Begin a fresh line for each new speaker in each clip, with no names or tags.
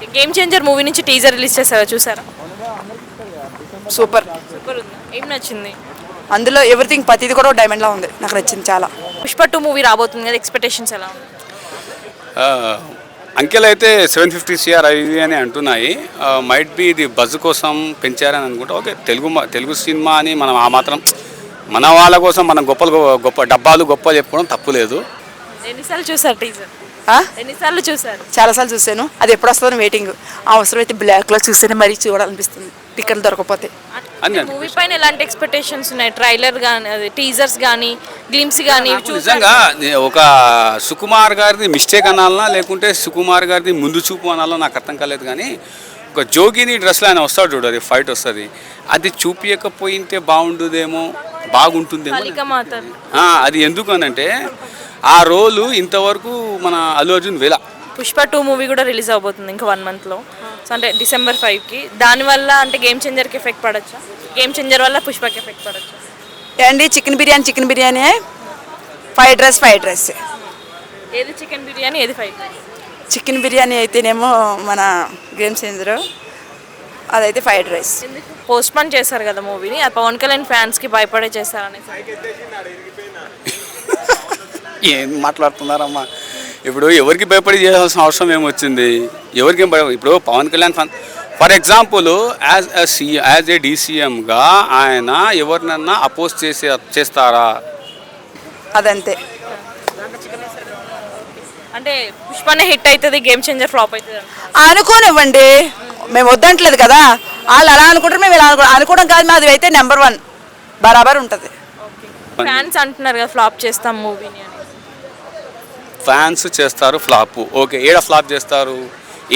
Game changer movie నుంచి teaser release చేశారా, చూసారా?
సూపర్
సూపర్ ఉందా? ఏం నచ్చింది?
అందులో ఎవ్రీథింగ్ ప్రతిది కూడా డైమండ్లా ఉంది. నాకు నచ్చింది చాలా.
పుష్ప 2 మూవీ రాబోతుంది కదా, ఎక్స్పెక్టేషన్స్ ఎలా ఉంది?
అంకెలు అయితే 750 CR అవి అని అంటున్నాయి. మైట్ బి ఇది బజ్ కోసం పెంచారని అనుకుంటా. ఓకే, తెలుగు సినిమా అని మనం ఆ మాత్రం మన వాళ్ళ కోసం మనం గొప్ప డబ్బాలు గొప్పలు చెప్పుకోవడం తప్పులేదు.
ఎన్నిసార్లు చూసారు టీజర్? ఎన్నిసార్లు చూసారు?
చాలాసార్లు చూశాను. అది ఎప్పుడు వస్తుందని వెయిటింగ్. అవసరం అయితే బ్లాక్లో చూస్తేనే మరీ చూడాలనిపిస్తుంది, టికెట్ దొరకపోతే.
మూవీ పైన ఎలాంటి ఎక్స్పెక్టేషన్స్ ఉన్నాయి? ట్రైలర్ కానీ, టీజర్స్ కానీ, గ్లిమ్స్ కానీ
నిజంగా ఒక సుకుమార్ గారిది మిస్టేక్ అనాలనా లేకుంటే సుకుమార్ గారిది ముందు చూపు అనాలనా నాకు అర్థం కాలేదు. కానీ ఒక జోగిని డ్రెస్లో ఆయన వస్తాడు చూడు, అది ఫైట్ వస్తుంది, అది చూపించకపోయింటే బాగుంటుందేమో. అది ఎందుకు అనంటే ఆ రోలు ఇంతవరకు మన అల్లు అర్జున్
పుష్ప 2 మూవీ కూడా రిలీజ్ అవబోతుంది ఇంకా 1 మంత్లో. సో అంటే December 5కి. దానివల్ల అంటే గేమ్ చేంజర్కి ఎఫెక్ట్ పడచ్చా? గేమ్ చేంజర్ వల్ల పుష్పకి ఎఫెక్ట్ పడచ్చా?
అండి చికెన్ బిర్యానీ, ఫ్రైడ్ రైస్.
ఏది చికెన్ బిర్యానీ, ఏది ఫ్రైడ్ రైస్?
చికెన్ బిర్యానీ అయితేనేమో మన గేమ్ చేంజర్, అదైతే ఫ్రైడ్ రైస్.
పోస్ట్ పోన్ చేశారు కదా మూవీని, అది పవన్ కళ్యాణ్ ఫ్యాన్స్కి భయపడే చేశారని.
ఏం మాట్లాడుతున్నారమ్మా? ఇప్పుడు ఎవరికి భయపడి చేయాల్సిన అవసరం ఏమొచ్చింది? ఎవరికేం ఇప్పుడు Pawan Kalyan for example as a DCMగా ఆయన ఎవరినన్నా అపోజ్ చేస్తారా?
అదంతే.
అంటే పుష్పనే హిట్ అవుతుంది, గేమ్ చేంజర్ ఫ్లాప్ అవుతుంది
అనుకోనివ్వండి, మేము వద్దంటలేదు కదా. వాళ్ళు అలా అనుకుంటారు, మేము ఇలా అనుకోవడం కాదు. మాది అయితే నెంబర్ 1 బరాబర్ ఉంటుంది.
ఫ్యాన్స్ అంటున్నారు కదా ఫ్లాప్ చేస్తాం మూవీని అని.
ఫ్యాన్స్ చేస్తారు ఫ్లాప్. ఓకే, ఏడ ఫ్లాప్ చేస్తారు?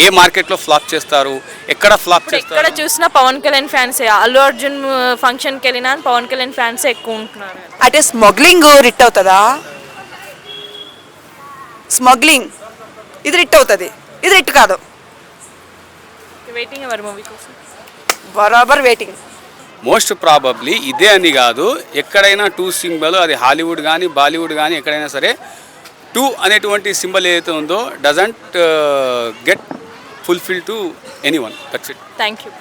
ఏ మార్కెట్లో ఫ్లాప్ చేస్తారు? ఎక్కడ ఫ్లాప్ చేస్తారు?
ఎక్కడ చూసినా పవన్ కళ్యాణ్ ఫ్యాన్సే. అల్లు అర్జున్ ఫంక్షన్కి వెళ్ళినా పవన్ కళ్యాణ్ ఫ్యాన్సే ఎక్కువ ఉంటున్నారు.
అంటే స్మగ్లింగ్ రిట్ అవుతుందా? స్మగ్లింగ్ ఇది రిట్ అవుతుంది, ఇది రిట్ కాదు.
వెయిటింగ్ ఎవరి మూవీ కోసం?
బరాబర్ వెయిటింగ్.
మోస్ట్ ప్రాబబ్లీ ఇదే అని కాదు, ఎక్కడైనా 2 సింబల్, అది హాలీవుడ్ కానీ బాలీవుడ్ కానీ ఎక్కడైనా సరే 2 అనేటువంటి సింబల్ ఏదైతే ఉందో doesn't get fulfil to anyone. That's it.
Thank you.